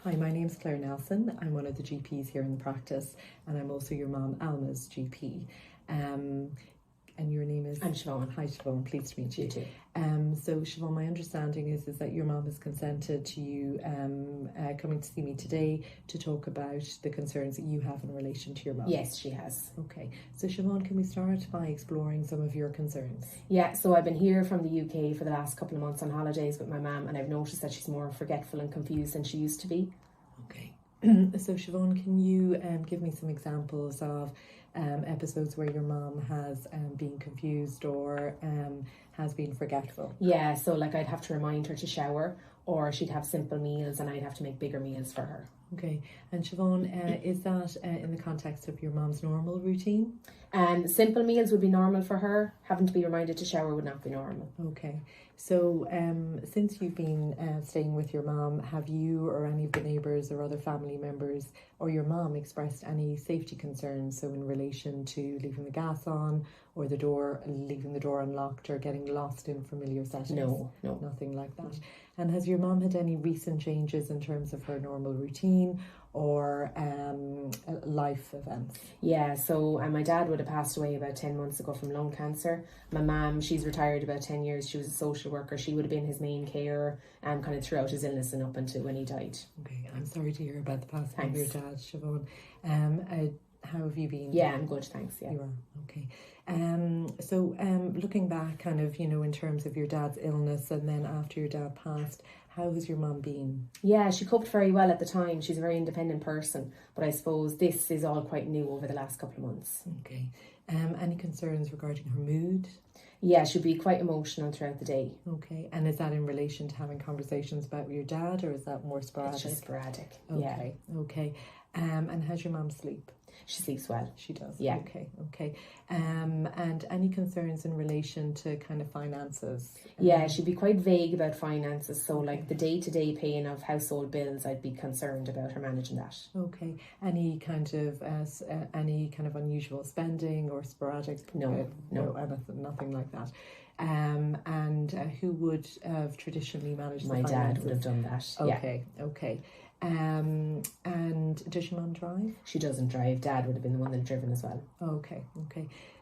Hi, my name's Claire Nelson. I'm one of the GPs here in the practice, and I'm also your mum, Alma's GP. And your name is? I'm Siobhan. Hi Siobhan, pleased to meet you. You too. So Siobhan, my understanding is that your mum has consented to you coming to see me today to talk about the concerns that you have in relation to your mum. Yes, she has. Okay, so Siobhan, can we start by exploring some of your concerns? Yeah, so I've been here from the UK for the last couple of months on holidays with my mum, and I've noticed that she's more forgetful and confused than she used to be. Okay, so Siobhan, can you give me some examples of episodes where your mum has been confused or has been forgetful? Yeah, so like I'd have to remind her to shower, or she'd have simple meals and I'd have to make bigger meals for her. Okay, and Siobhan, is that in the context of your mum's normal routine? Simple meals would be normal for her. Having to be reminded to shower would not be normal. Okay, so since you've been staying with your mum, have you or any of the neighbours or other family members or your mum expressed any safety concerns? So in relation to leaving the gas on or leaving the door unlocked or getting lost in familiar settings? No. Nothing like that. And has your mum had any recent changes in terms of her normal routine or life events? Yeah, so my dad would have passed away about 10 months ago from lung cancer. My mum, she's retired about 10 years. She was a social worker. She would have been his main carer kind of throughout his illness and up until when he died. Okay, I'm sorry to hear about the passing Thanks. of your dad, Siobhan. How have you been? Yeah, I'm good, thanks. Yeah. You are, okay. So looking back kind of, in terms of your dad's illness and then after your dad passed, how has your mum been? Yeah, she coped very well at the time. She's a very independent person, but I suppose this is all quite new over the last couple of months. Okay. Any concerns regarding her mood? Yeah, she'd be quite emotional throughout the day. Okay, and is that in relation to having conversations about your dad, or is that more sporadic? It's just sporadic. Okay, Yeah. okay. And how's your mum sleep? She sleeps well. She does. Yeah. Okay. And any concerns in relation to kind of finances? Yeah, she'd be quite vague about finances. So like the day-to-day paying of household bills, I'd be concerned about her managing that. Okay. Any kind of unusual spending or sporadic? No. Nothing like that. And who would have traditionally managed My the finances? dad would have done that. Okay. And does your mum drive? She doesn't drive. Dad would have been the one that had driven as well. Okay.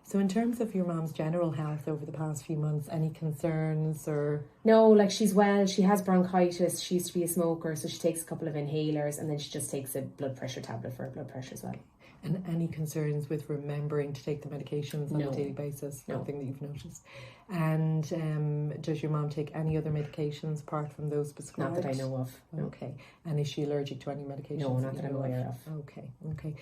So in terms of your mum's general health over the past few months, any concerns or? No, like she's well. She has bronchitis. She used to be a smoker, so she takes a couple of inhalers and then she just takes a blood pressure tablet for her blood pressure as well. And any concerns with remembering to take the medications on No. a daily basis? No. Nothing that you've noticed. And does your mum take any other medications apart from those prescribed? Not that I know of. No. Okay. And is she allergic to any medications? No, not that I'm aware of. Okay.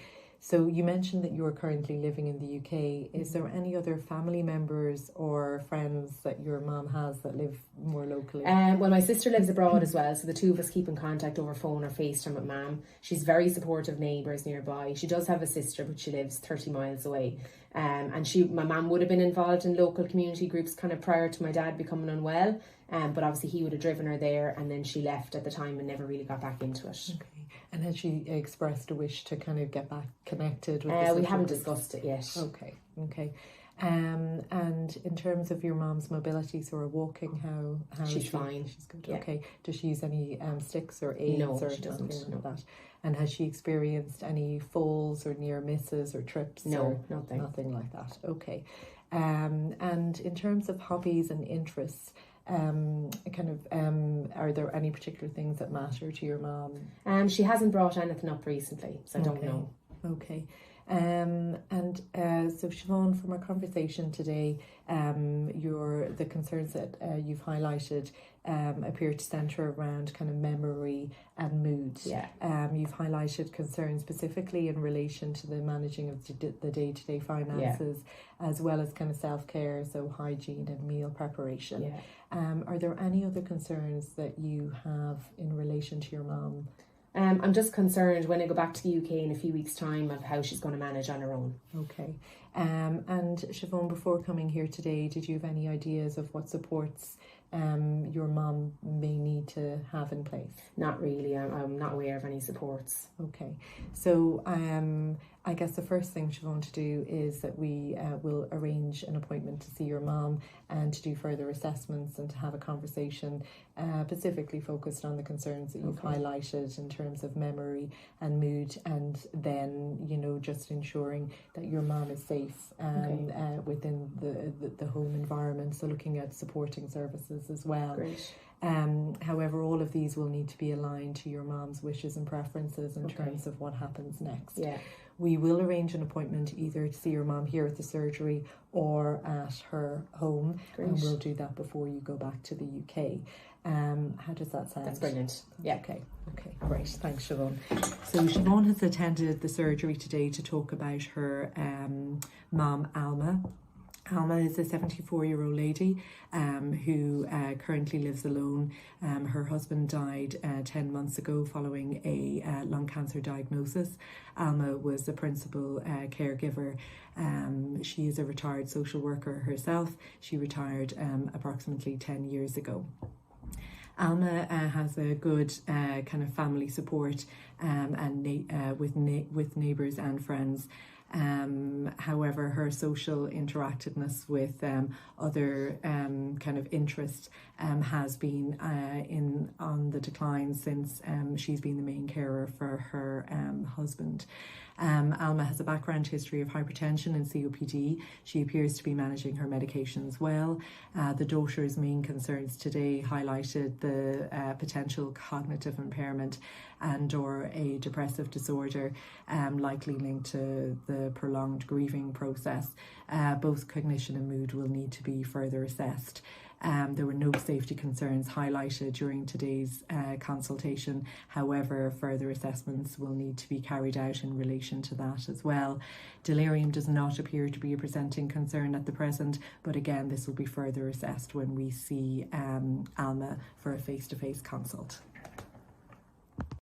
So you mentioned that you are currently living in the UK. Is there any other family members or friends that your mum has that live more locally? Well, my sister lives abroad as well, so the two of us keep in contact over phone or FaceTime with Mum. She's very supportive neighbours nearby. She does have a sister, but she lives 30 miles away. And my mum would have been involved in local community groups kind of prior to my dad becoming unwell. But obviously he would have driven her there, and then she left at the time and never really got back into it. Okay. And has she expressed a wish to kind of get back connected with the we haven't groups? discussed it yet. Okay. And in terms of your mum's mobility, so her walking, how She's is she? fine. She's good. Yeah. Okay. Does she use any sticks or aids? No, or she doesn't. anything like No. that? And has she experienced any falls or near misses or trips? No, or nothing. Nothing like that. Okay. And in terms of hobbies and interests, are there any particular things that matter to your mum? She hasn't brought anything up recently, so I don't know. Okay. So Siobhan, from our conversation today, the concerns that you've highlighted appear to centre around kind of memory and mood. Yeah. You've highlighted concerns specifically in relation to the managing of the day-to-day finances, as well as kind of self-care, so hygiene and meal preparation. Yeah. Are there any other concerns that you have in relation to your mum? I'm just concerned when I go back to the UK in a few weeks' time of how she's going to manage on her own. Okay. And Siobhan, before coming here today, did you have any ideas of what supports your mum may need to have in place? Not really. I'm not aware of any supports. Okay. So I guess the first thing Siobhan to do is that we will arrange an appointment to see your mom and to do further assessments and to have a conversation specifically focused on the concerns that you've highlighted in terms of memory and mood, and then, you know, just ensuring that your mom is safe within the home environment, so looking at supporting services as well. Great. However, all of these will need to be aligned to your mom's wishes and preferences in terms of what happens next. Yeah. We will arrange an appointment either to see your mom here at the surgery or at her home. Great. And we'll do that before you go back to the UK. How does that sound? That's brilliant. Yeah. Okay, great. Thanks, Siobhan. So Siobhan has attended the surgery today to talk about her mom, Alma. Alma is a 74-year-old lady who currently lives alone. Her husband died 10 months ago following a lung cancer diagnosis. Alma was the principal caregiver. She is a retired social worker herself. She retired approximately 10 years ago. Alma has a good kind of family support and with neighbours and friends. However, her social interactiveness with other kind of interests has been on the decline since she's been the main carer for her husband. Alma has a background history of hypertension and COPD. She appears to be managing her medications well. The daughter's main concerns today highlighted the potential cognitive impairment and or a depressive disorder likely linked to the prolonged grieving process. Both cognition and mood will need to be further assessed. There were no safety concerns highlighted during today's consultation. However, further assessments will need to be carried out in relation to that as well. Delirium does not appear to be a presenting concern at the present, but again, this will be further assessed when we see Alma for a face-to-face consult.